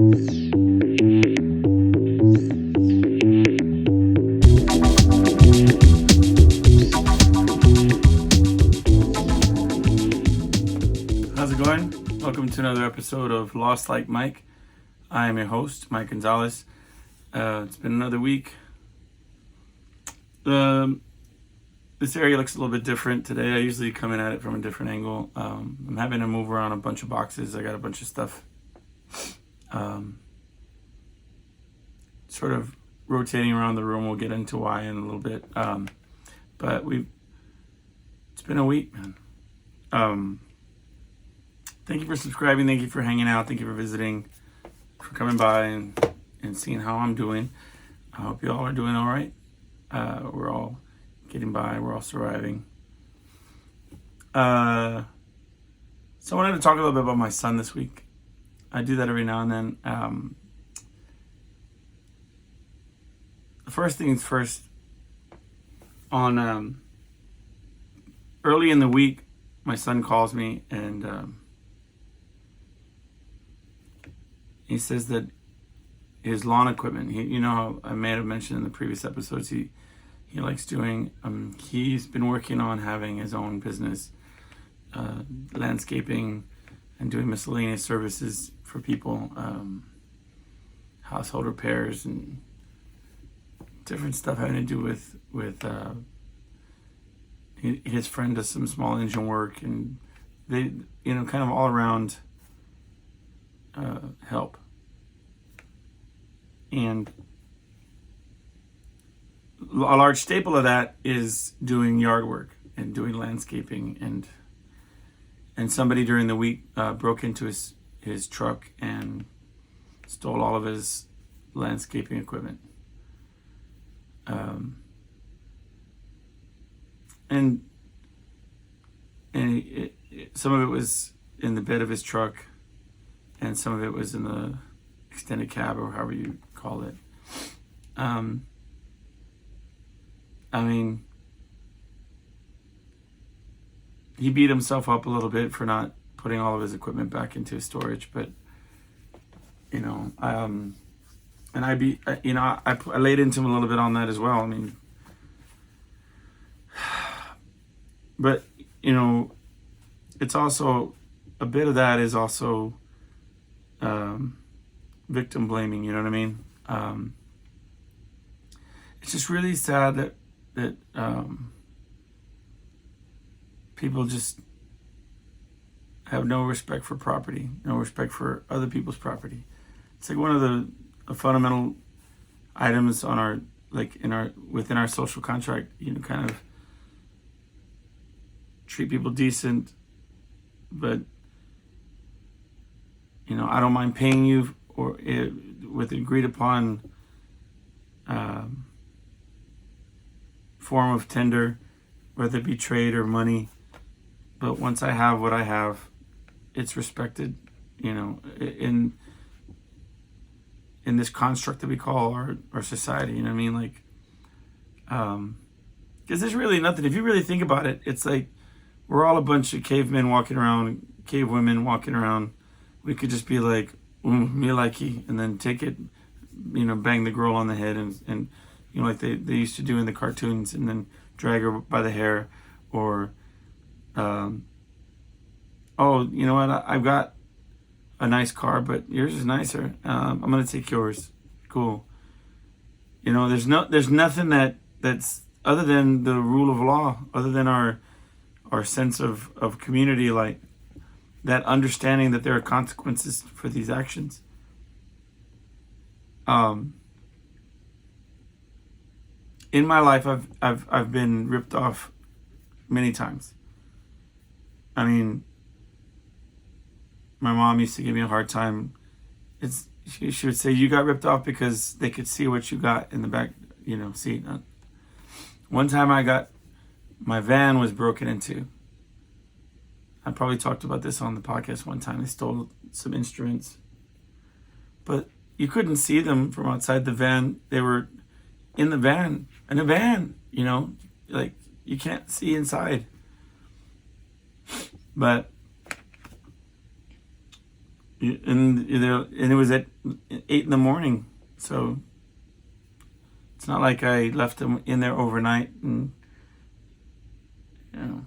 How's it going? Welcome to another episode of Lost Like Mike. I am your host, Mike Gonzalez. It's been another week. This area looks a little bit different today. I usually come in at it from a different angle. I'm having to move around a bunch of boxes. I got a bunch of stuff sort of rotating around the room. We'll get into why in a little bit. But it's been a week, man. Thank you for subscribing. Thank you for hanging out. Thank you for visiting, for coming by and seeing how I'm doing. I hope you all are doing all right. We're all getting by. We're all surviving. So I wanted to talk a little bit about my son this week. I do that every now and then. The first things first, on early in the week, my son calls me and he says that his lawn equipment, you know how I may have mentioned in the previous episodes, he likes doing, he's been working on having his own business, landscaping and doing miscellaneous services for people, household repairs and different stuff having to do with his friend does some small engine work, and they, kind of all around help. And a large staple of that is doing yard work and doing landscaping, and somebody during the week broke into his truck and stole all of his landscaping equipment. Some of it was in the bed of his truck, and some of it was in the extended cab, or however you call it. He beat himself up a little bit for not putting all of his equipment back into his storage, but I laid into him a little bit on that as well. But it's also, a bit of that is also victim blaming, you know what I mean? It's just really sad that people just have no respect for property, no respect for other people's property. It's like one of the fundamental items on within our social contract, kind of treat people decent, but I don't mind paying you with agreed upon form of tender, whether it be trade or money. But once I have what I have, it's respected, in this construct that we call our society, you know what I mean? Because there's really nothing, if you really think about it, it's like we're all a bunch of cavemen walking around, cave women walking around. We could just be like, me likey, and then take it, bang the girl on the head and like they used to do in the cartoons, and then drag her by the hair, or oh, you know what, I've got a nice car, but yours is nicer. I'm gonna take yours. Cool. There's nothing that's other than the rule of law, other than our sense of community, like that understanding that there are consequences for these actions. In my life, I've been ripped off many times. My mom used to give me a hard time. She would say, you got ripped off because they could see what you got in the back, seat. One time my van was broken into. I probably talked about this on the podcast one time. They stole some instruments, but you couldn't see them from outside the van. They were in a van, like you can't see inside. But And it was at 8 in the morning, so it's not like I left them in there overnight. And you know,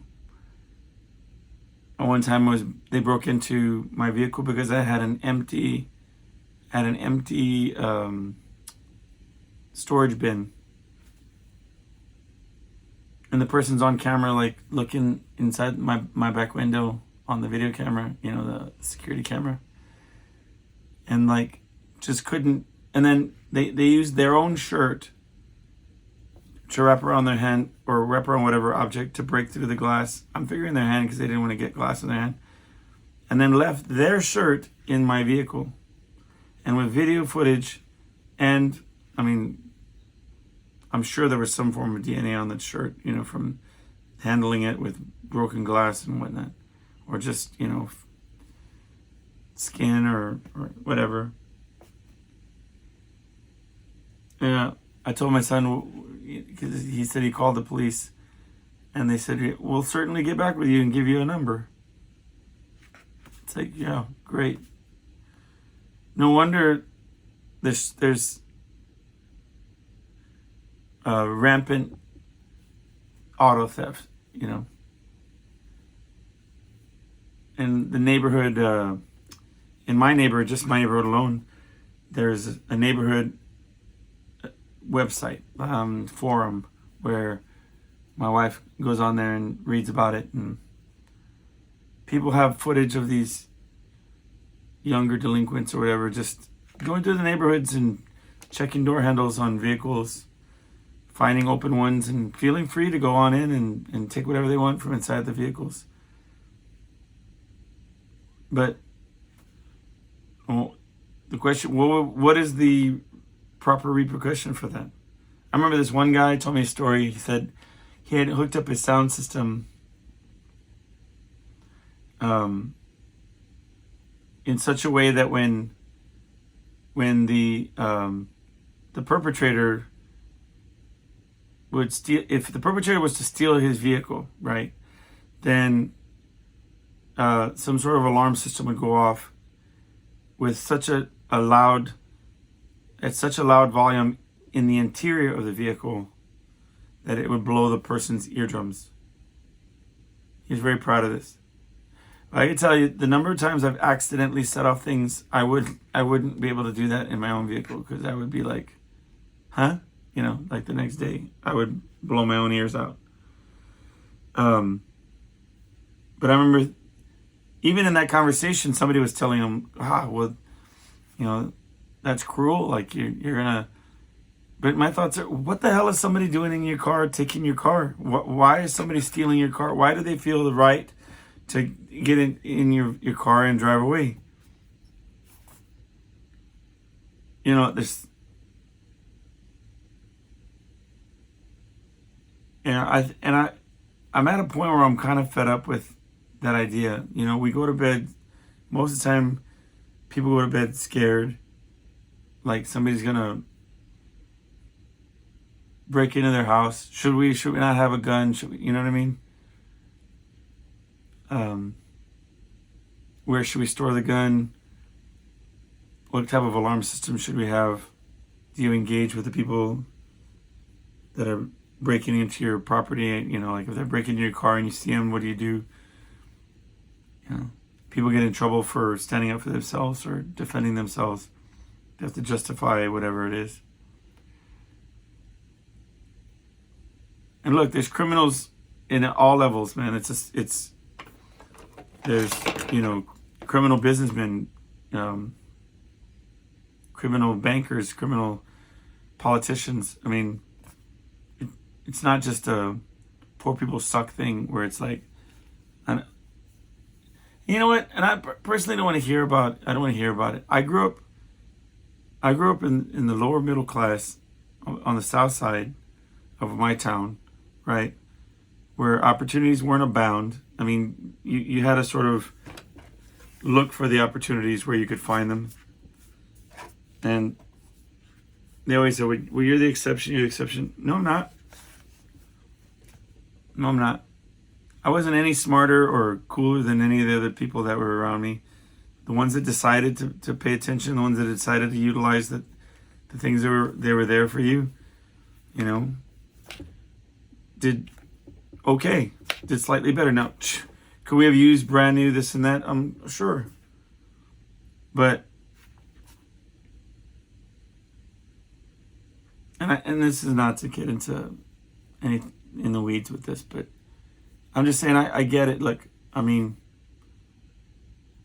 one time they broke into my vehicle because I had an empty storage bin, and the person's on camera, like looking inside my back window on the video camera, the security camera, and like just couldn't. And then they used their own shirt to wrap around their hand or wrap around whatever object to break through the glass. I'm figuring their hand because they didn't want to get glass in their hand, and then left their shirt in my vehicle, and with video footage, and I mean, I'm sure there was some form of DNA on that shirt, from handling it with broken glass and whatnot, or just, skin or whatever. Yeah, I told my son, because he said he called the police, and they said, we'll certainly get back with you and give you a number. It's like, yeah, great. No wonder there's rampant auto theft, in the neighborhood, in my neighborhood, just my neighborhood alone, there's a neighborhood website, forum, where my wife goes on there and reads about it, and people have footage of these younger delinquents or whatever just going through the neighborhoods and checking door handles on vehicles, finding open ones, and feeling free to go on in and take whatever they want from inside the vehicles. But the question, what is the proper repercussion for that? I remember this one guy told me a story. He said he had hooked up his sound system in such a way that when the perpetrator would steal, if the perpetrator was to steal his vehicle, right, then some sort of alarm system would go off with such a loud volume in the interior of the vehicle that it would blow the person's eardrums. He's very proud of this. I can tell you the number of times I've accidentally set off things. I wouldn't be able to do that in my own vehicle, because I would be like, huh? Like the next day I would blow my own ears out. But I remember even in that conversation, somebody was telling him, well, that's cruel. Like you're gonna. But my thoughts are, what the hell is somebody doing in your car, taking your car? Why is somebody stealing your car? Why do they feel the right to get in your car and drive away? There's. I'm at a point where I'm kind of fed up with that idea. We go to bed, most of the time, people go to bed scared, like somebody's gonna break into their house. Should we not have a gun? You know what I mean? Where should we store the gun? What type of alarm system should we have? Do you engage with the people that are breaking into your property? Like if they're breaking into your car and you see them, what do you do? People get in trouble for standing up for themselves or defending themselves. They have to justify whatever it is. And look, there's criminals in all levels, man. There's criminal businessmen, criminal bankers, criminal politicians. I mean, it's not just a poor people suck thing where it's like, you know what? And I personally don't want to hear about it. I grew up in the lower middle class on the south side of my town, right? Where opportunities weren't abound. I mean, you had to sort of look for the opportunities where you could find them. And they always say, well, you're the exception, you're the exception. No, I'm not. No, I'm not. I wasn't any smarter or cooler than any of the other people that were around me. the ones that decided to pay attention, the ones that decided to utilize the things that were there for you, you know, did okay, did slightly better. Now, could we have used brand new this and that? I'm sure, but and this is not to get into any in the weeds with this, but I'm just saying I get it. Look, I mean,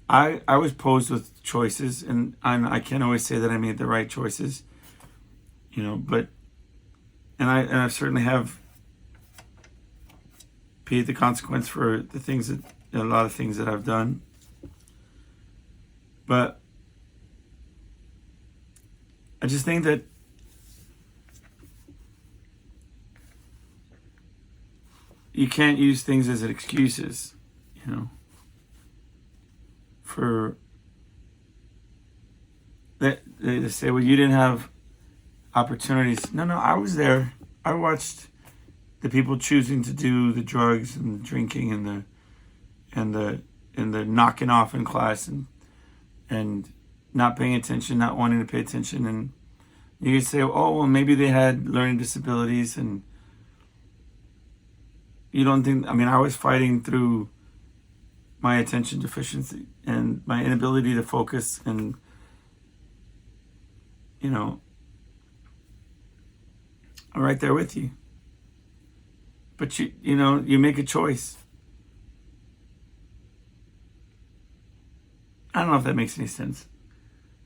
I was posed with choices, and I can't always say that I made the right choices, you know, but I certainly have paid the consequence for the things that a lot of things that I've done. But I just think that you can't use things as excuses, you know, for that. They say, well, you didn't have opportunities. No, I was there. I watched the people choosing to do the drugs and drinking and the knocking off in class and not paying attention, not wanting to pay attention. And you could say, oh, well, maybe they had learning disabilities, and you don't think, I mean, I was fighting through my attention deficiency and my inability to focus, and, you know, I'm right there with you. But you know, you make a choice. I don't know if that makes any sense.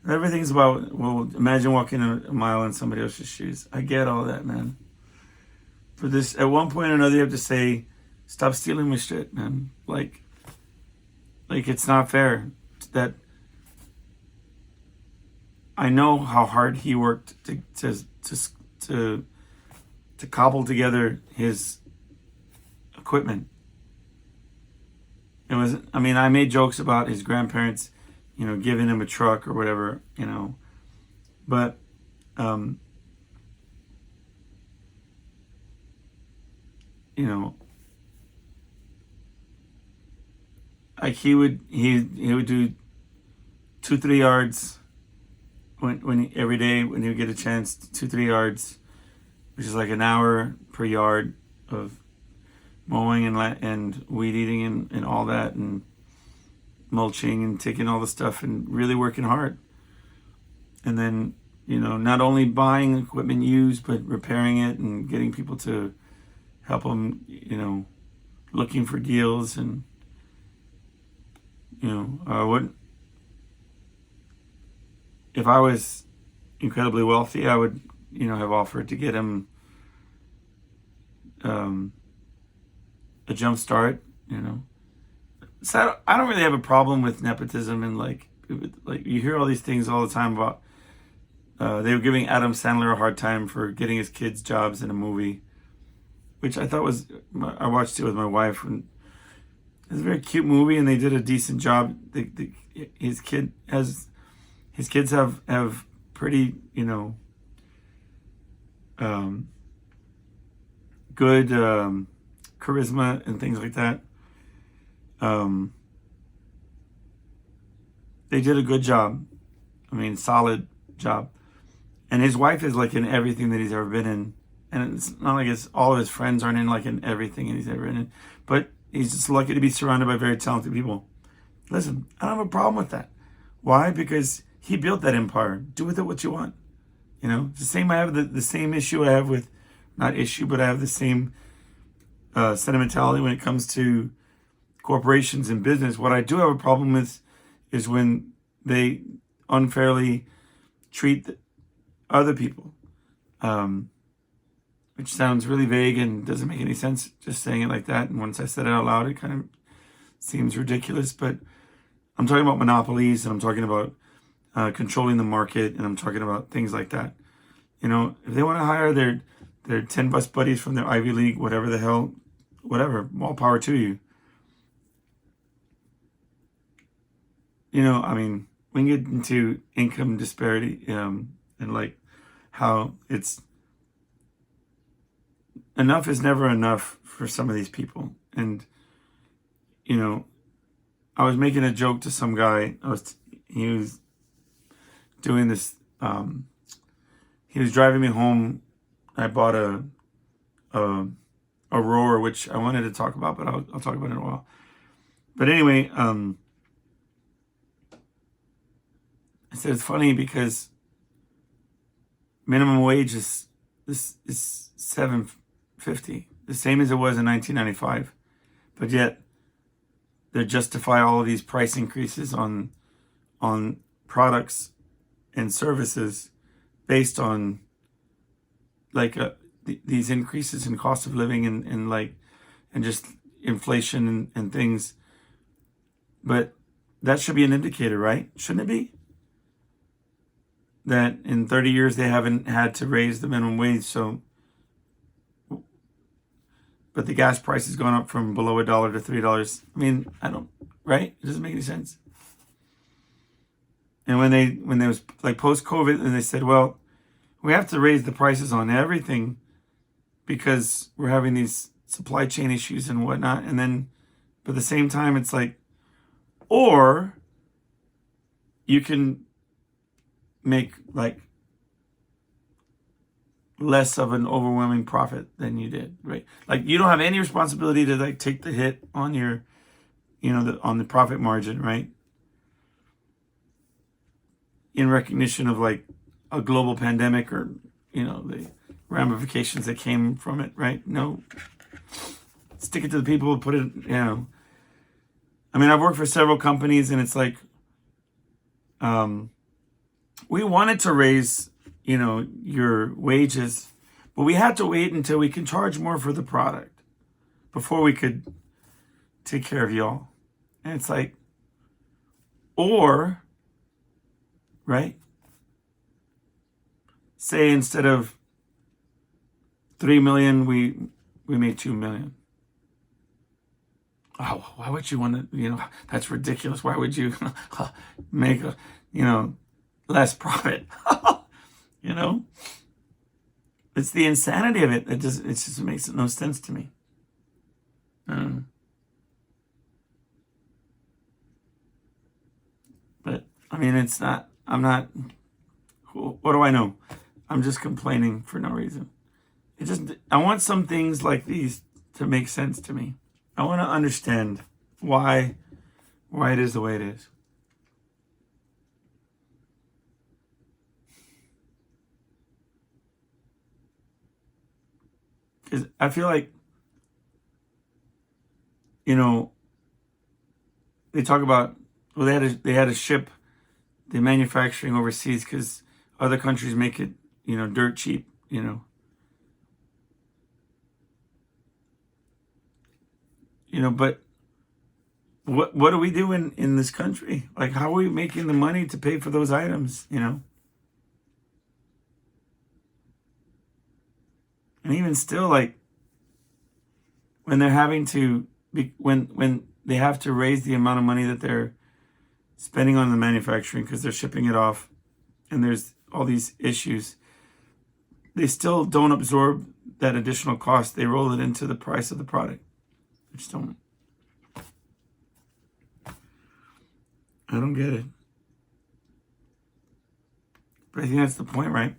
Everything's about, well, imagine walking a mile in somebody else's shoes. I get all that, man. But this, at one point or another, you have to say, stop stealing my shit, man. Like it's not fair that I know how hard he worked to cobble together his equipment. It was, I mean, I made jokes about his grandparents, you know, giving him a truck or whatever, you know, but you know, like he would do 2-3 yards every day when he would get a chance, 2-3 yards, which is like an hour per yard of mowing and weed eating and all that, and mulching and taking all the stuff and really working hard. And then, you know, not only buying equipment used, but repairing it and getting people to help him, you know, looking for deals. And, you know, I wouldn't, if I was incredibly wealthy, I would, you know, have offered to get him a jump start, you know. So I don't really have a problem with nepotism, and like you hear all these things all the time about they were giving Adam Sandler a hard time for getting his kids jobs in a movie, which I thought was, I watched it with my wife, and it was a very cute movie, and they did a decent job. His kids have pretty, you know, good charisma and things like that. They did a good job. I mean, solid job. And his wife is like in everything that he's ever been in. And it's not like all of his friends aren't in like in everything he's ever been in. But he's just lucky to be surrounded by very talented people. Listen, I don't have a problem with that. Why? Because he built that empire. Do with it what you want. You know, it's the same. I have the same issue I have with, not issue, but I have the same sentimentality when it comes to corporations and business. What I do have a problem with is when they unfairly treat other people, which sounds really vague and doesn't make any sense just saying it like that. And once I said it out loud, it kind of seems ridiculous. But I'm talking about monopolies, and I'm talking about controlling the market, and I'm talking about things like that. You know, if they want to hire their 10 bus buddies from their Ivy League, whatever the hell, whatever, all power to you. You know, I mean, we can get into income disparity and like how it's enough is never enough for some of these people. And, you know, I was making a joke to some guy. He was doing this. He was driving me home. I bought a rower, which I wanted to talk about, but I'll talk about it in a while. But anyway, I said it's funny because minimum wage is $7.50, the same as it was in 1995, but yet they justify all of these price increases on products and services based on like these increases in cost of living and just inflation and things. But that should be an indicator, right? Shouldn't it be? That in 30 years they haven't had to raise the minimum wage, but the gas price has gone up from below $1 to $3. I mean, right? It doesn't make any sense. And when there was like post-COVID, and they said, well, we have to raise the prices on everything because we're having these supply chain issues and whatnot. And then, but at the same time, it's like, or you can make like less of an overwhelming profit than you did, right? Like you don't have any responsibility to like take the hit on your, on the profit margin, right? In recognition of like a global pandemic or, the ramifications that came from it, right? No, stick it to the people, put it, I mean, I've worked for several companies and it's like, we wanted to raise, your wages, but we had to wait until we can charge more for the product before we could take care of y'all. And it's like, or, right? Say instead of 3 million, we made 2 million. Oh, why would you want to, that's ridiculous. Why would you make, less profit? It's the insanity of it. It just makes no sense to me. But I mean, what do I know? I'm just complaining for no reason. I want some things like these to make sense to me. I want to understand why it is the way it is. Because I feel like, they talk about, well, they had to ship the manufacturing overseas because other countries make it, dirt cheap, but what do we do in this country? Like, how are we making the money to pay for those items, And even still, like, when they're having to when they have to raise the amount of money that they're spending on the manufacturing because they're shipping it off and there's all these issues, they still don't absorb that additional cost. They roll it into the price of the product. I don't get it. But I think that's the point, right?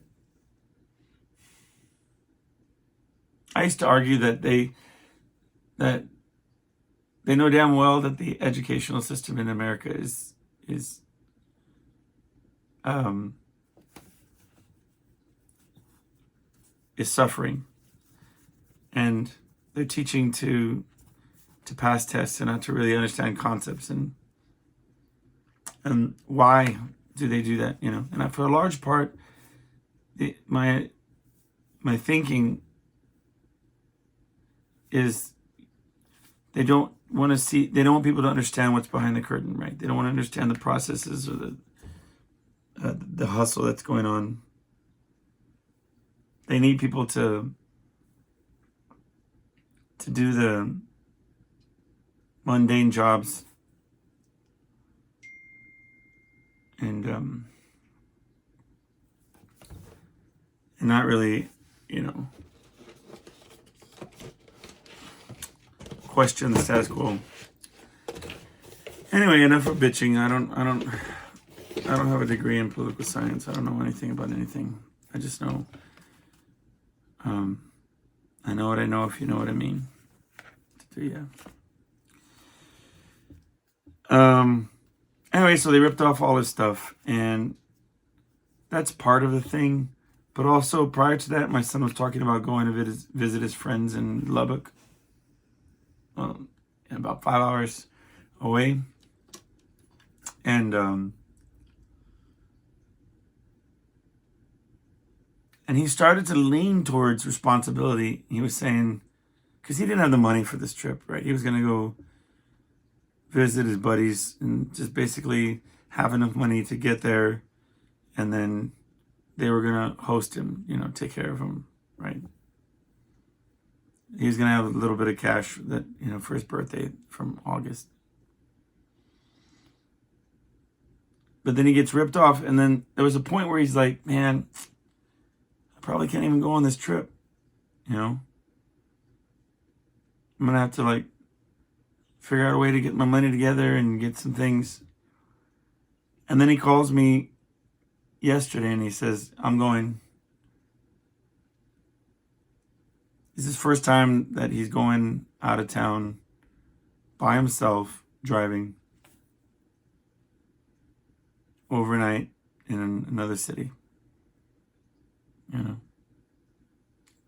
I used to argue that they know damn well that the educational system in America is suffering, and they're teaching to pass tests and not to really understand concepts and why do they do that, And for a large part, my thinking is they don't want people to understand what's behind the curtain, right? They don't want to understand the processes or the hustle that's going on. They need people to do the mundane jobs and not really, question the status quo. Anyway, enough of bitching. I don't have a degree in political science. I don't know anything about anything. I just know, I know what I know, if you know what I mean. Yeah. Anyway, so they ripped off all his stuff, and that's part of the thing. But also, prior to that, my son was talking about going to visit his friends in Lubbock, about 5 hours away. And he started to lean towards responsibility. He was saying, because he didn't have the money for this trip, right? He was going to go visit his buddies and just basically have enough money to get there, and then they were going to host him, take care of him, right? He was going to have a little bit of cash that, for his birthday from August. But then he gets ripped off, and then there was a point where he's like, man, I probably can't even go on this trip, I'm going to have to, figure out a way to get my money together and get some things. And then he calls me yesterday, and he says, I'm going. It's his first time that he's going out of town by himself, driving overnight in another city.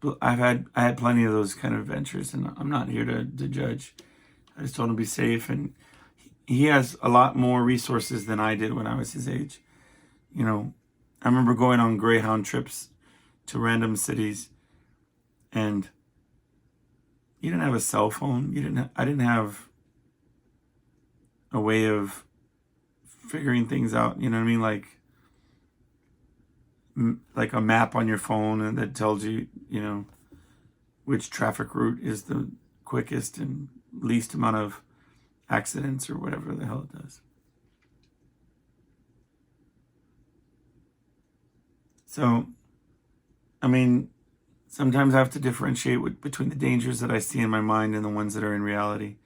But I had plenty of those kind of adventures, and I'm not here to judge. I just told him to be safe, and he has a lot more resources than I did when I was his age. I remember going on Greyhound trips to random cities, and you didn't have a cell phone. I didn't have a way of figuring things out. You know what I mean? Like a map on your phone, and that tells you, which traffic route is the quickest and least amount of accidents, or whatever the hell it does. So, sometimes I have to differentiate between the dangers that I see in my mind and the ones that are in reality.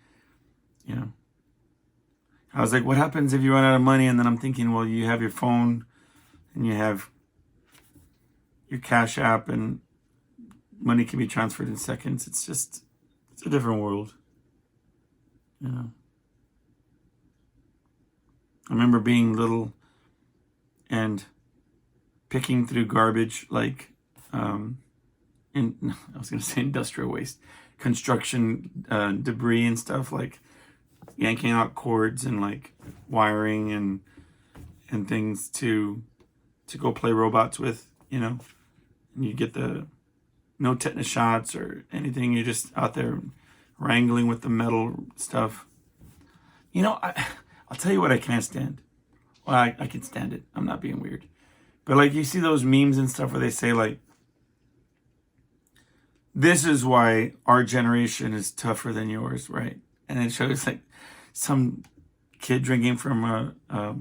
I was like, what happens if you run out of money? And then I'm thinking, well, you have your phone and you have your Cash App, and money can be transferred in seconds. It's a different world. I remember being little and picking through garbage, I was going to say industrial waste, construction debris and stuff, yanking out cords and wiring and things to go play robots with, and you get no tetanus shots or anything. You're just out there wrangling with the metal stuff. I'll tell you what I can't stand. Well, I can stand it. I'm not being weird. But you see those memes and stuff where they say this is why our generation is tougher than yours, right? And it shows some kid drinking from a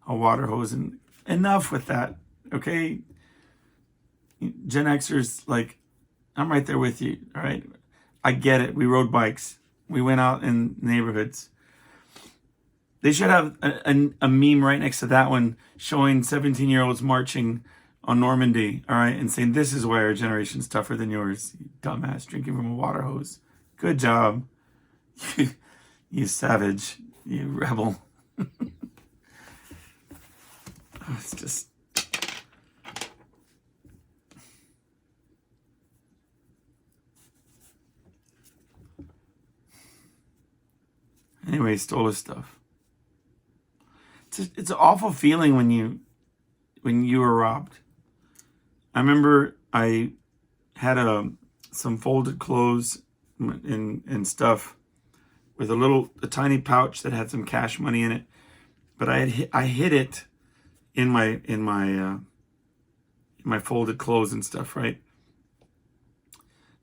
water hose, and enough with that, okay? Gen Xers, I'm right there with you, all right? I get it. We rode bikes. We went out in neighborhoods. They should have a meme right next to that one showing 17-year-olds marching on Normandy, all right, and saying, this is why our generation's tougher than yours, you dumbass, drinking from a water hose. Good job. You savage. You rebel. It's just... Anyway, he stole his stuff. It's an awful feeling when you were robbed. I remember I had some folded clothes and stuff with a tiny pouch that had some cash money in it, but I hid it in my folded clothes and stuff, right?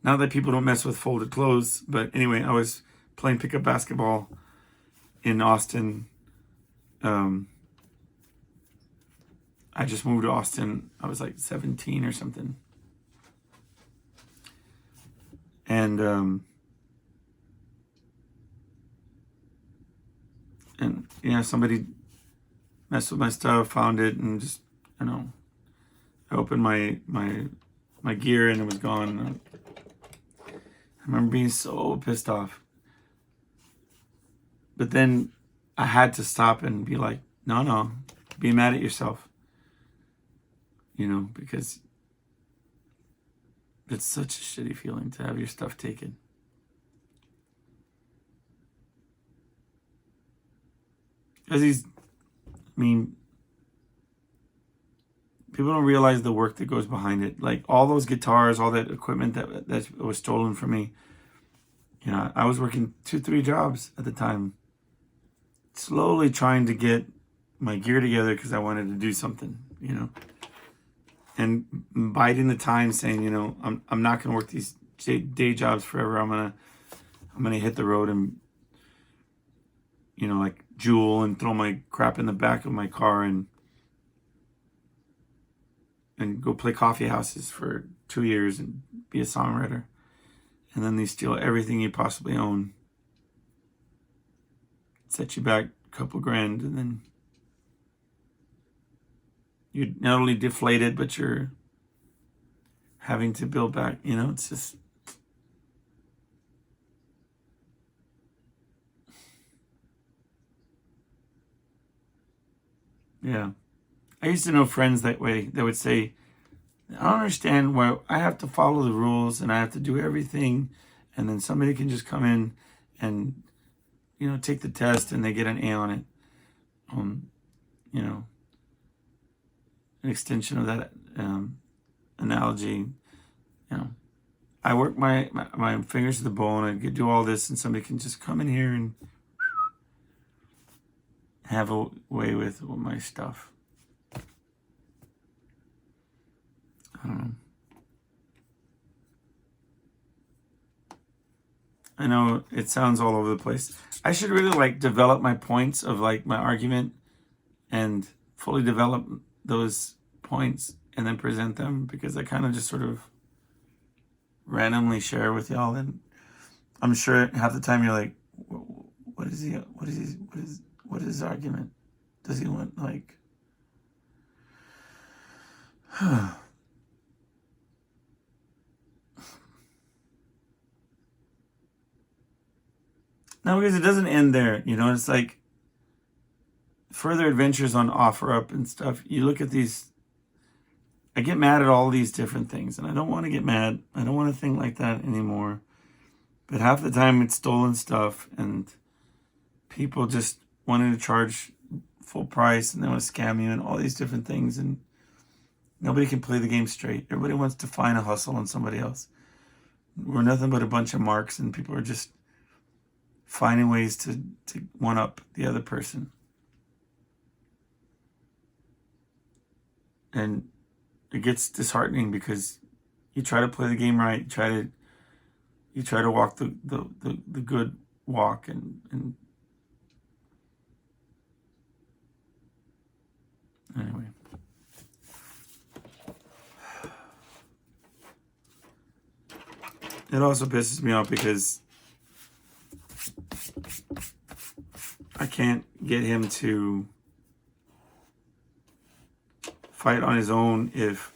Not that people don't mess with folded clothes, but anyway, I was playing pickup basketball in Austin. I just moved to Austin. I was 17 or something. And somebody messed with my stuff, found it, and just, I opened my gear and it was gone. I remember being so pissed off. But then I had to stop and be like, no, be mad at yourself. Because it's such a shitty feeling to have your stuff taken. Because people don't realize the work that goes behind it. Like all those guitars, all that equipment that was stolen from me. I was working 2-3 jobs at the time, slowly trying to get my gear together because I wanted to do something, and biding the time, saying, I'm not going to work these day jobs forever. I'm gonna hit the road and, like jewel and throw my crap in the back of my car and go play coffee houses for 2 years and be a songwriter. And then they steal everything you possibly own. Set you back a couple grand, and then you're not only deflated, but you're having to build back. It's just... Yeah. I used to know friends that way. They would say, I don't understand why I have to follow the rules and I have to do everything, and then somebody can just come in and, take the test and they get an A on it. An extension of that analogy. I work my fingers to the bone. I could do all this, and somebody can just come in here and have a way with my stuff. I don't know. I know it sounds all over the place. I should really develop my points of my argument and fully develop those points and then present them, because I kind of just sort of randomly share with y'all, and I'm sure half the time you're like, what is his argument? Does he want No, because it doesn't end there. It's like further adventures on OfferUp and stuff. You look at these, I get mad at all these different things, and I don't want to get mad. I don't want to think like that anymore. But half the time it's stolen stuff, and people just wanting to charge full price, and they want to scam you and all these different things, and nobody can play the game straight. Everybody wants to find a hustle on somebody else. We're nothing but a bunch of marks, and people are just finding ways to one up the other person. And it gets disheartening, because you try to play the game right, you try to walk the good walk, and anyway. It also pisses me off because I can't get him to fight on his own if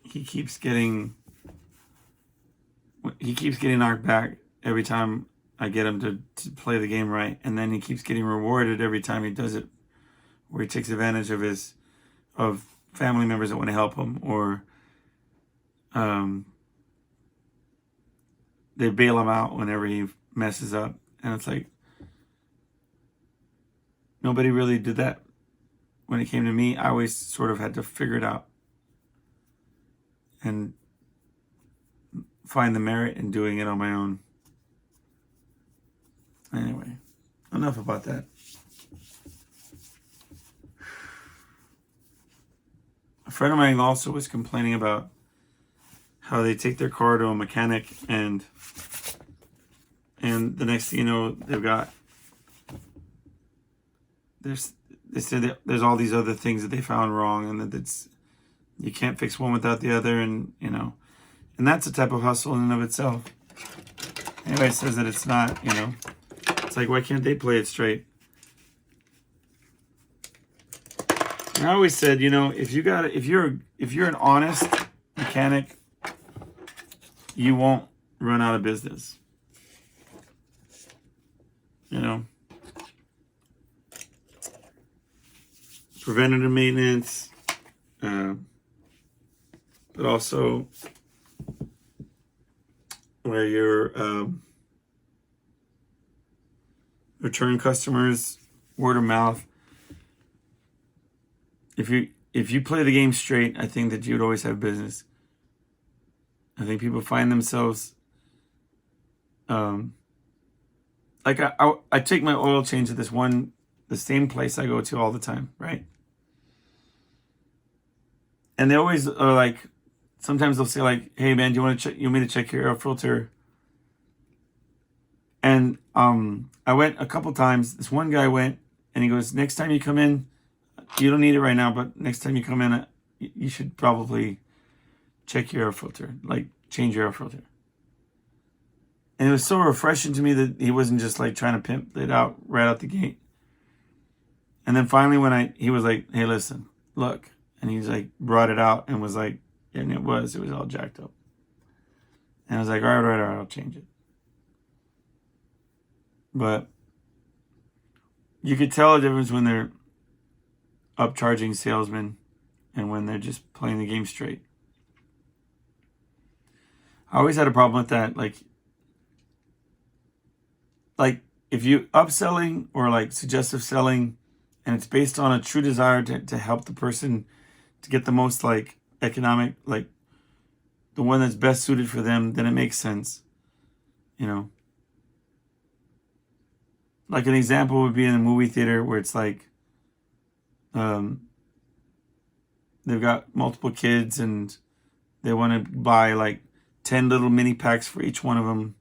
he keeps getting knocked back every time I get him to play the game right, and then he keeps getting rewarded every time he does it, where he takes advantage of family members that want to help him, or they bail him out whenever he messes up. And it's like, nobody really did that when it came to me. I always sort of had to figure it out and find the merit in doing it on my own. Anyway, enough about that. A friend of mine also was complaining about how they take their car to a mechanic, and the next thing you know, they said that there's all these other things that they found wrong, and that you can't fix one without the other, and and that's a type of hustle in and of itself. Anybody says that it's not, it's like, why can't they play it straight? I always said, if you're an honest mechanic, you won't run out of business. Preventative maintenance, but also where your return customers, word of mouth. If you play the game straight, I think that you'd always have business. I think people find themselves like I take my oil change at the same place I go to all the time, right? And they always are like, sometimes they'll say like, "Hey man, do you want me to check your air filter?" And I went a couple times. This one guy went and he goes, "Next time you come in, you don't need it right now, but next time you come in, you should probably check your air filter, like change your air filter." And it was so refreshing to me that he wasn't just like trying to pimp it out right out the gate. And then finally he was like, "Hey, listen, look." And he's like, brought it out and was like, and it was all jacked up. And I was like, all right, I'll change it. But you could tell the difference when they're upcharging salesmen and when they're just playing the game straight. I always had a problem with that. Like if you upselling or like suggestive selling and it's based on a true desire to help the person to get the most like economic, like the one that's best suited for them, then it makes sense. Like an example would be in a movie theater where it's like they've got multiple kids and they want to buy like 10 little mini packs for each one of them,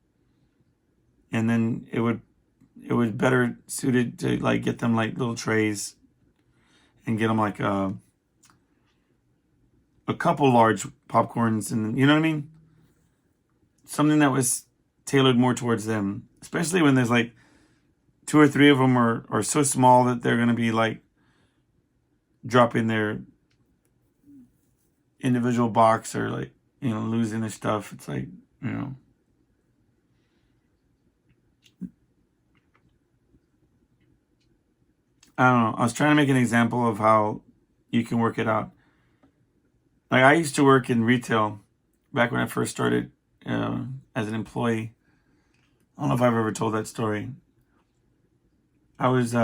and then it would better suited to like get them like little trays and get them like a couple large popcorns, and you know what I mean, something that was tailored more towards them, especially when there's like 2 or 3 of them are so small that they're going to be like dropping their individual box or like losing their stuff. It's like I don't know. I was trying to make an example of how you can work it out. Like I used to work in retail back when I first started as an employee. I don't know if I've ever told that story. I was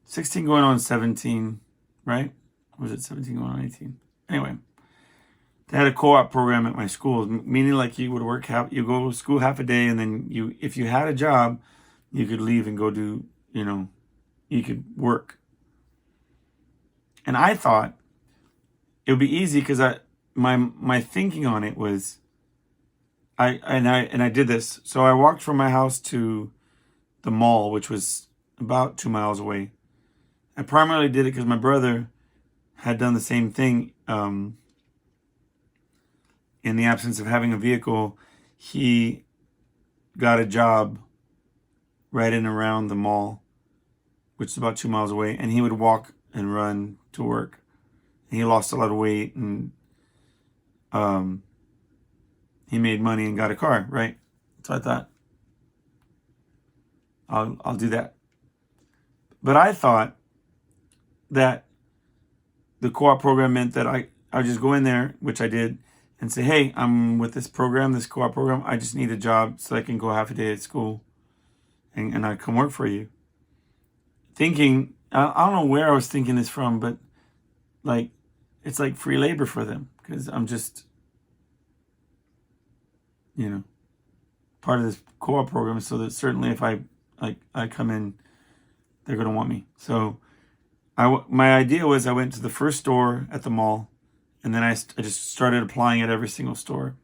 16 going on 17, right? Or was it 17 going on 18? Anyway, they had a co-op program at my school, meaning like you would you go to school half a day, and then if you had a job, you could leave and go do, you could work. And I thought it would be easy because my thinking on it was I did this. So I walked from my house to the mall, which was about 2 miles away. I primarily did it because my brother had done the same thing. In the absence of having a vehicle, he got a job right in around the mall, which is about 2 miles away, and he would walk and run to work. And he lost a lot of weight, and he made money and got a car, right? So I thought, I'll do that. But I thought that the co-op program meant that I would just go in there, which I did, and say, "Hey, I'm with this co-op program. I just need a job so I can go half a day at school, and I come work for you." Thinking, I don't know where I was thinking this from, but like it's like free labor for them because I'm just, part of this co-op program, so that certainly if I come in, they're going to want me. So my idea was I went to the first store at the mall, and then I just started applying at every single store.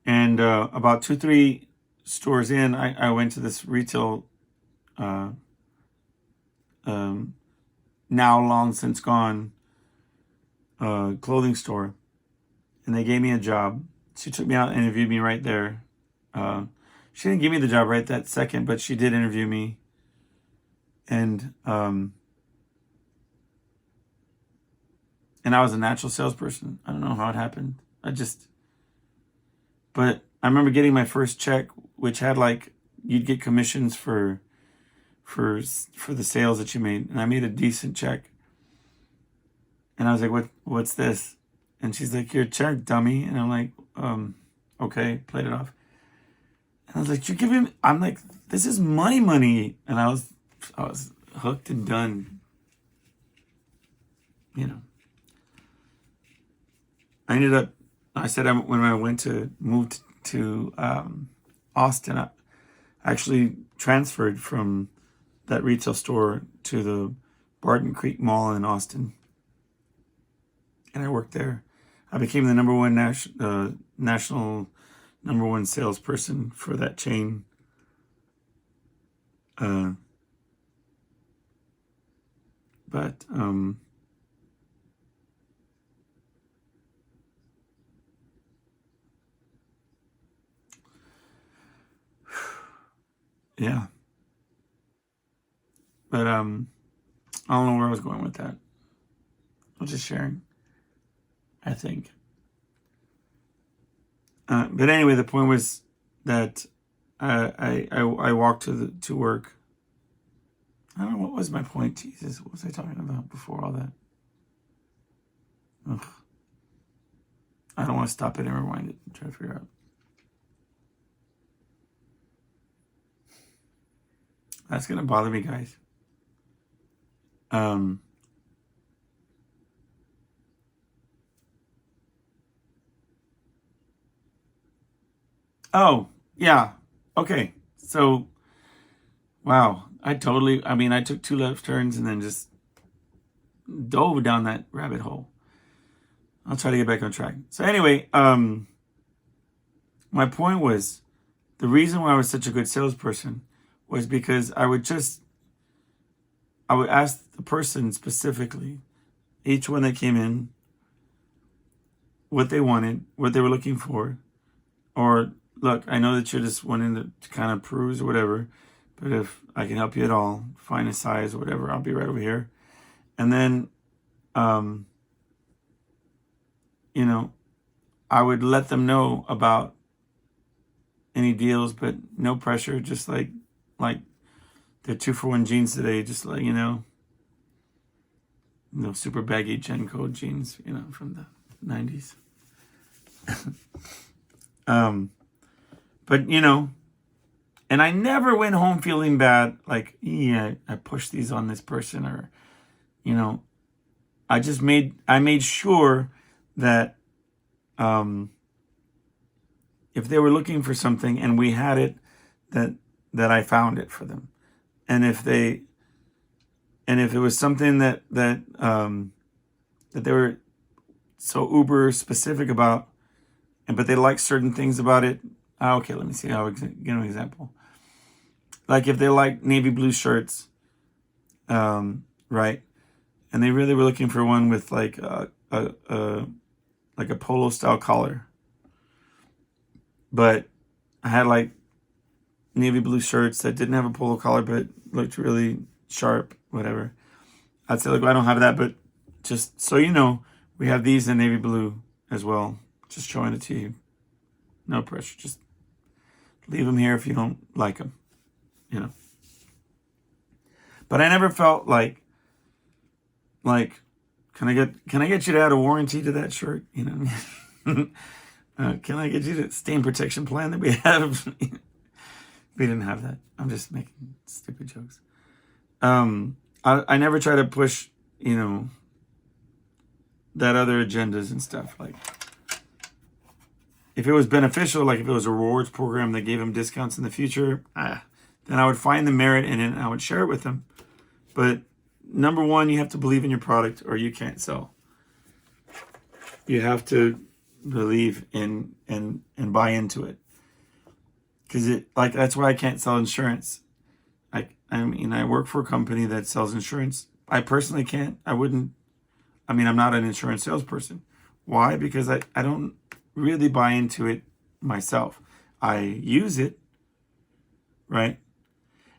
And about 2-3 stores in, I went to this retail, now long since gone, clothing store, and they gave me a job. She took me out and interviewed me right there. She didn't give me the job right that second, but she did interview me. And I was a natural salesperson. I don't know how it happened. But I remember getting my first check, which had like, you'd get commissions for the sales that you made. And I made a decent check. And I was like, what's this? And she's like, your check, dummy. And I'm like, okay, played it off. And I was like, you're giving me, I'm like, this is money. And I was hooked and done. You know, I said when I moved to Austin, I actually transferred from that retail store to the Barton Creek Mall in Austin. And I worked there. I became the number one national number one salesperson for that chain. But yeah. But I don't know where I was going with that. I was just sharing, I think. But anyway, the point was that I walked to work. I don't know, what was my point? Jesus, what was I talking about before all that? Ugh. I don't want to stop it and rewind it and try to figure out. That's gonna bother me, guys. Oh, yeah. Okay. So, wow. I took two left turns and then just dove down that rabbit hole. I'll try to get back on track. So anyway, my point was, the reason why I was such a good salesperson was because I would ask the person specifically, each one that came in, what they wanted, what they were looking for, or look, I know that you're just wanting to kind of peruse or whatever, but if I can help you at all, find a size or whatever, I'll be right over here. And then, I would let them know about any deals, but no pressure, just like the 2-for-1 jeans today, just like, super baggy Gen Code jeans, from the 90s. But, and I never went home feeling bad, like, yeah, I pushed these on this person, or, I made sure that, if they were looking for something and we had it, that I found it for them. And if it was something that they were so uber specific about, but they like certain things about it. Okay, let me see how I can give an example. Like if they like navy blue shirts, right? And they really were looking for one with like a polo style collar. But I had like navy blue shirts that didn't have a polo collar but looked really sharp, whatever. I'd say, look, I don't have that, but just so you know, we have these in navy blue as well. Just showing it to you. No pressure. Just leave them here if you don't like them, But I never felt like, can I get you to add a warranty to that shirt? Can I get you the stain protection plan that we have? We didn't have that. I'm just making stupid jokes. I never try to push, that other agendas and stuff. Like, if it was beneficial, like if it was a rewards program that gave them discounts in the future, then I would find the merit in it and I would share it with them. But number one, you have to believe in your product or you can't sell. You have to believe in and buy into it. Because that's why I can't sell insurance. I work for a company that sells insurance. I personally can't. I'm not an insurance salesperson. Why? Because I don't really buy into it myself. I use it, right?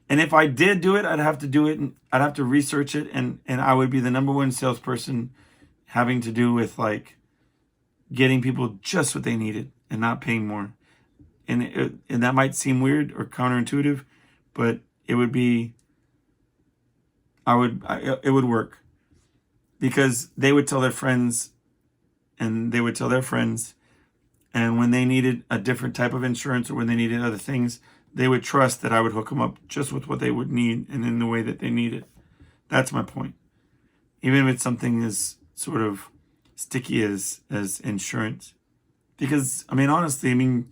And if I did do it, I'd have to do it, and I'd have to research it, and I would be the number one salesperson having to do with like getting people just what they needed and not paying more. And that might seem weird or counterintuitive, but it would be, it would work, because they would tell their friends and they would tell their friends. And when they needed a different type of insurance or when they needed other things, they would trust that I would hook them up just with what they would need and in the way that they need it. That's my point. Even if it's something as sort of sticky as insurance. Because, I mean, honestly, I mean,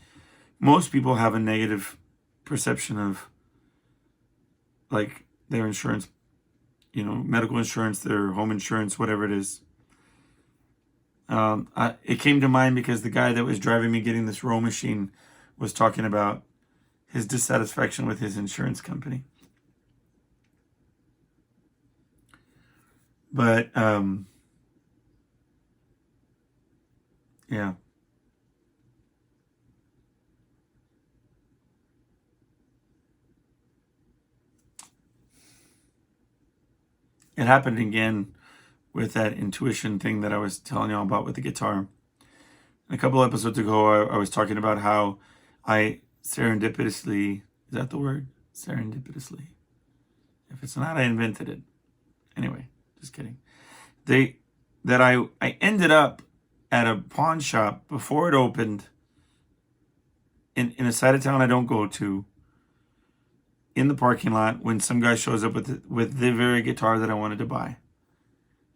most people have a negative perception of like their insurance, medical insurance, their home insurance, whatever it is. It came to mind because the guy that was driving me getting this row machine was talking about his dissatisfaction with his insurance company. But, yeah. It happened again with that intuition thing that I was telling y'all about with the guitar. A couple episodes ago, I was talking about how I serendipitously, is that the word? Serendipitously. If it's not, I invented it. Anyway, just kidding. That I ended up at a pawn shop before it opened in a side of town I don't go to, in the parking lot, when some guy shows up with the very guitar that I wanted to buy.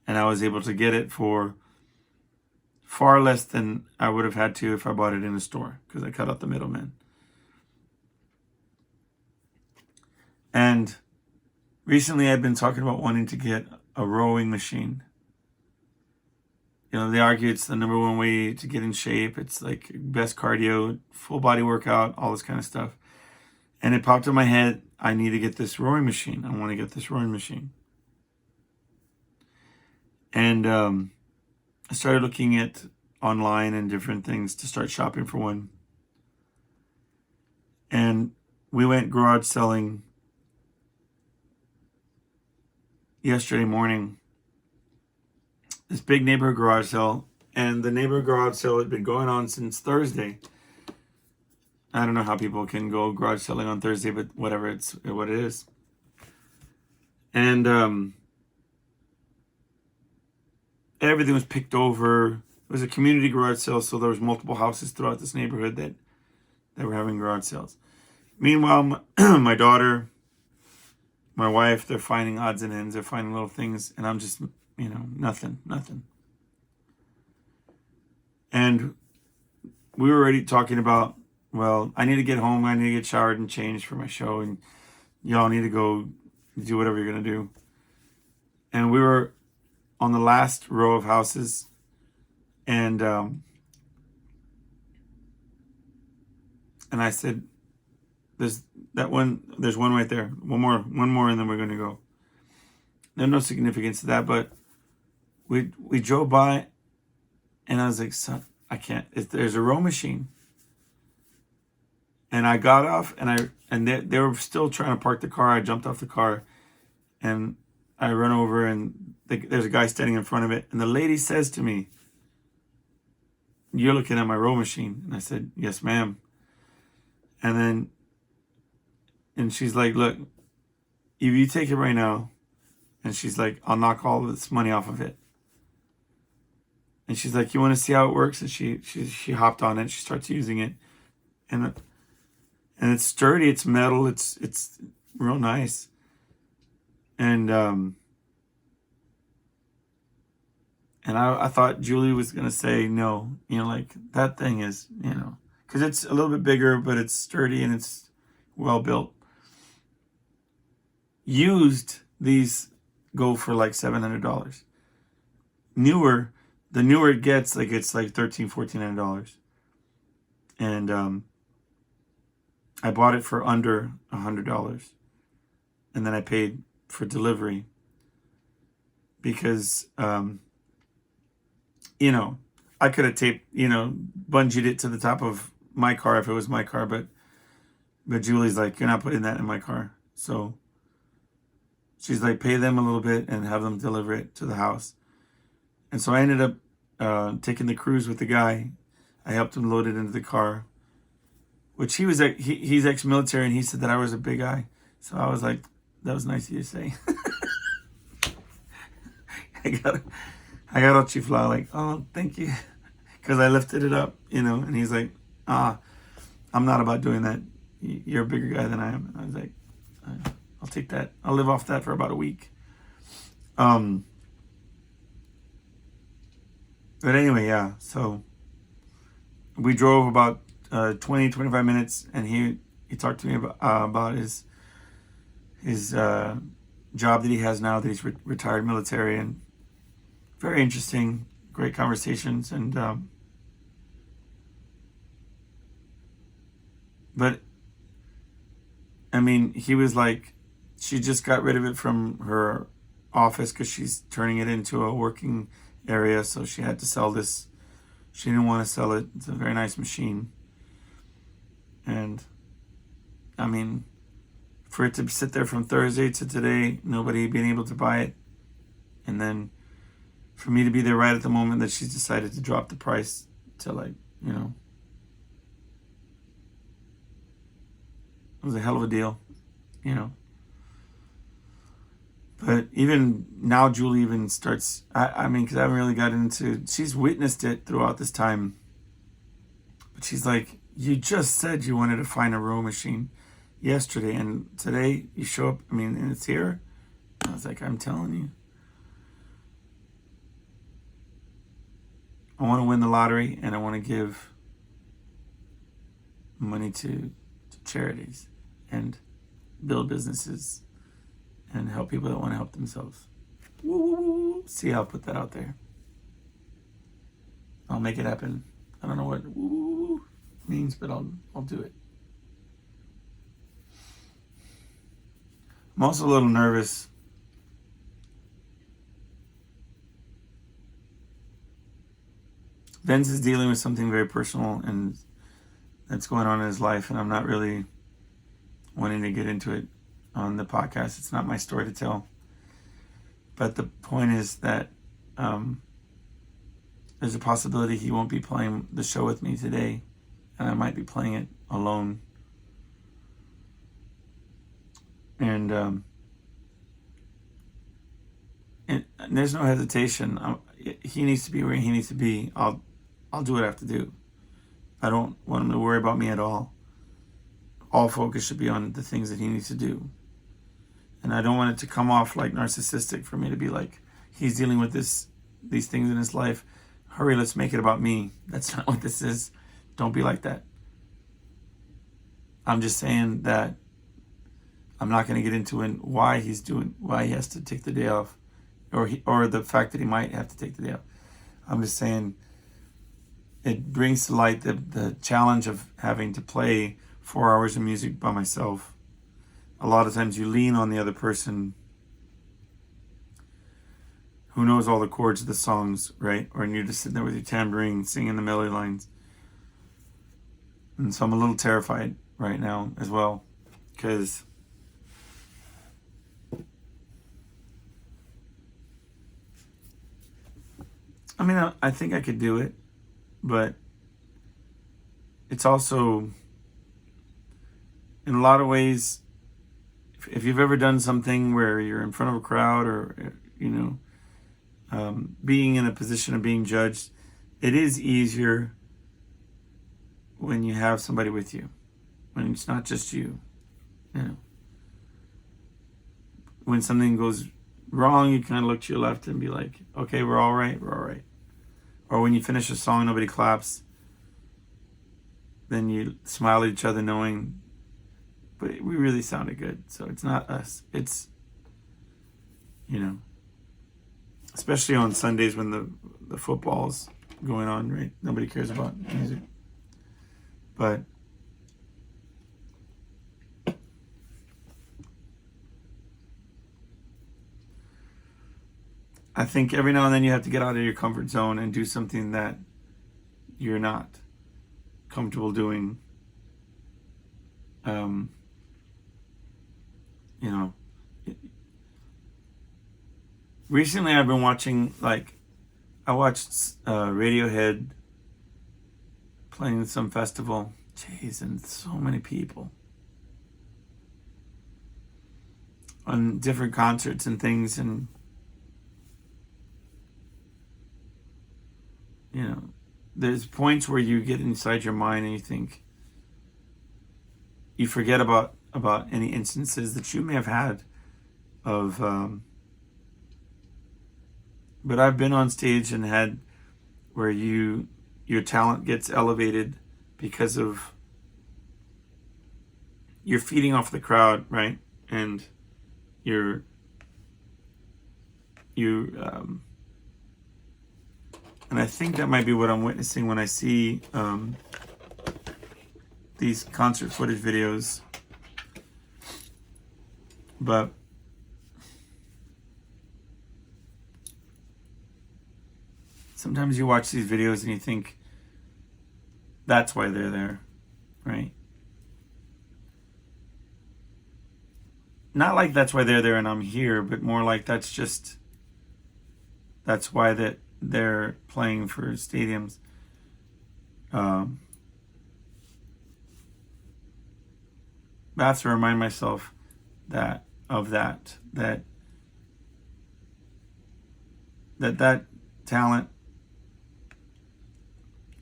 And I was able to get it for far less than I would have had to if I bought it in a store, because I cut out the middleman. And recently I've been talking about wanting to get a rowing machine. They argue it's the number one way to get in shape. It's like best cardio, full body workout, all this kind of stuff. And it popped in my head, I need to get this rowing machine. I want to get this rowing machine. And I started looking at online and different things to start shopping for one. And we went garage selling yesterday morning. This big neighborhood garage sale. And the neighborhood garage sale had been going on since Thursday. I don't know how people can go garage selling on Thursday, but whatever, it's what it is. And everything was picked over. It was a community garage sale, so there was multiple houses throughout this neighborhood that were having garage sales. Meanwhile, my daughter, my wife, they're finding odds and ends. They're finding little things, and I'm just, nothing. And we were already talking about, well, I need to get home. I need to get showered and changed for my show, and y'all need to go do whatever you're going to do. And we were on the last row of houses, and I said, there's one right there. One more, and then we're going to go. There's no significance to that, but we drove by, and I was like, son, I can't. There's a row machine. And I got off, and they were still trying to park the car. I jumped off the car, and I run over, and there's a guy standing in front of it. And the lady says to me, "You're looking at my row machine." And I said, "Yes, ma'am." And she's like, "Look, if you take it right now," and she's like, "I'll knock all this money off of it." And she's like, "You want to see how it works?" And she hopped on it. She starts using it, and it's sturdy. It's metal. It's real nice. And I thought Julie was gonna say no. Like that thing is, because it's a little bit bigger, but it's sturdy and it's well built. Used, these go for like $700. The newer it gets, like it's like $1,400. And I bought it for under $100, and then I paid for delivery because I could have taped, bungeed it to the top of my car if it was my car, but Julie's like, "You're not putting that in my car." So she's like, pay them a little bit and have them deliver it to the house. And so I ended up taking the cruise with the guy. I helped him load it into the car, which he's ex-military, and he said that I was a big guy. So I was like, that was nice of you to say. I got all chifla, like, oh, thank you. Because I lifted it up, and he's like, I'm not about doing that. You're a bigger guy than I am. And I was like, I'll take that. I'll live off that for about a week. But anyway, yeah. So we drove about 20, 25 minutes, and he talked to me about his job that he has now, that he's retired military, and very interesting, great conversations. And but I mean, he was like, she just got rid of it from her office because she's turning it into a working area, so she had to sell this. She didn't want to sell it. It's a very nice machine. And I mean, for it to sit there from Thursday to today, nobody being able to buy it, and then for me to be there right at the moment that she's decided to drop the price to, like, it was a hell of a deal, But even now, Julie even starts, I mean, because I haven't really got into, she's witnessed it throughout this time. But she's like, you just said you wanted to find a row machine yesterday, and today you show up, and it's here. I was like, I'm telling you. I want to win the lottery, and I want to give money to charities and build businesses and help people that want to help themselves. Woo, woo, woo. See, I'll put that out there. I'll make it happen. I don't know what woo, woo, woo means, but I'll do it. I'm also a little nervous. Vince is dealing with something very personal and that's going on in his life, and I'm not really wanting to get into it on the podcast. It's not my story to tell. But the point is that there's a possibility he won't be playing the show with me today, and I might be playing it alone. And there's no hesitation. He needs to be where he needs to be. I'll do what I have to do. I don't want him to worry about me at all. All focus should be on the things that he needs to do. And I don't want it to come off like narcissistic for me to be like, he's dealing with these things in his life. Hurry, let's make it about me. That's not what this is. Don't be like that. I'm just saying that I'm not going to get into why he has to take the day off, or the fact that he might have to take the day off. I'm just saying it brings to light the challenge of having to play 4 hours of music by myself. A lot of times you lean on the other person who knows all the chords of the songs, right? Or you're just sitting there with your tambourine singing the melody lines. And so I'm a little terrified right now as well, because I think I could do it, but it's also, in a lot of ways, if you've ever done something where you're in front of a crowd, or being in a position of being judged, it is easier when you have somebody with you, when it's not just you. When something goes wrong, you kind of look to your left and be like, okay, we're all right. Or when you finish a song, nobody claps, then you smile at each other knowing, but we really sounded good. So it's not us. It's, especially on Sundays when the football's going on, right? Nobody cares about music. But I think every now and then you have to get out of your comfort zone and do something that you're not comfortable doing. you know, recently I've been watching, like, I watched Radiohead playing some festival. Jeez, and so many people on different concerts and things, and you know, there's points where you get inside your mind and you think, you forget about any instances that you may have had of but I've been on stage and had where your talent gets elevated because of you're feeding off the crowd, right? And you and I think that might be what I'm witnessing when I see these concert footage videos. But sometimes you watch these videos and you think, that's why they're there, right? Not like that's why they're there and I'm here, but more like that's why that they're playing for stadiums. I have to remind myself that talent,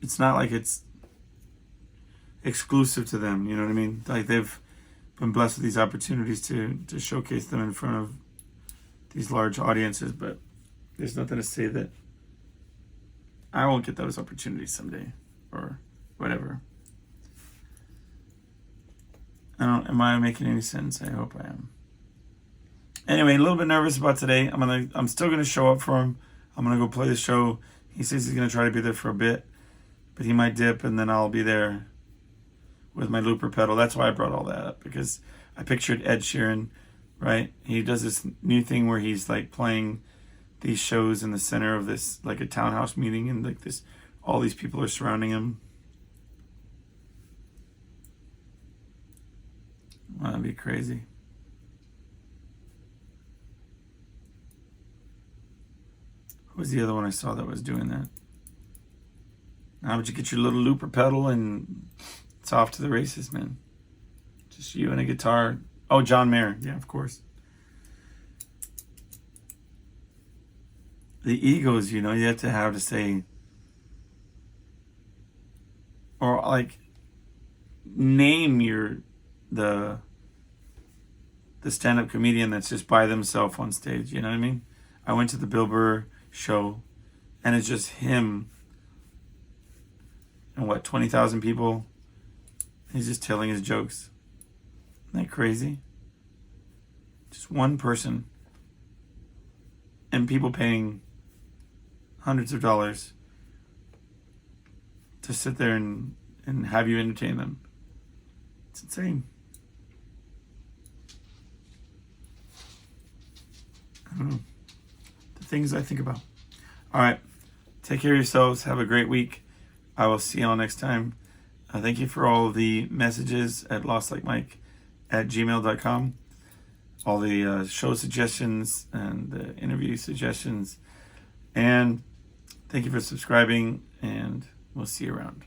it's not like it's exclusive to them, you know what I mean? Like, they've been blessed with these opportunities to showcase them in front of these large audiences, but there's nothing to say that I won't get those opportunities someday or whatever. Am I making any sense? I hope I am. Anyway, a little bit nervous about today. I'm still gonna show up for him. I'm gonna go play the show. He says he's gonna try to be there for a bit, but he might dip, and then I'll be there with my looper pedal. That's why I brought all that up, because I pictured Ed Sheeran, right? He does this new thing where he's like playing these shows in the center of this, like a townhouse meeting, and like this, all these people are surrounding him. Wow, that'd be crazy. Who was the other one I saw that was doing that? Now would you get your little looper pedal and it's off to the races, man. Just you and a guitar. Oh, John Mayer. Yeah, of course. The egos, you have to have to say, or like name the stand-up comedian that's just by themselves on stage, you know what I mean? I went to the Bill Burr show and it's just him and 20,000 people. He's just telling his jokes. Isn't that crazy? Just one person and people paying hundreds of dollars to sit there and have you entertain them. It's insane. I don't know. The things I think about. All right. Take care of yourselves. Have a great week. I will see y'all next time. Thank you for all the messages at lostlikeMike@gmail.com. All the show suggestions and the interview suggestions. And thank you for subscribing, and we'll see you around.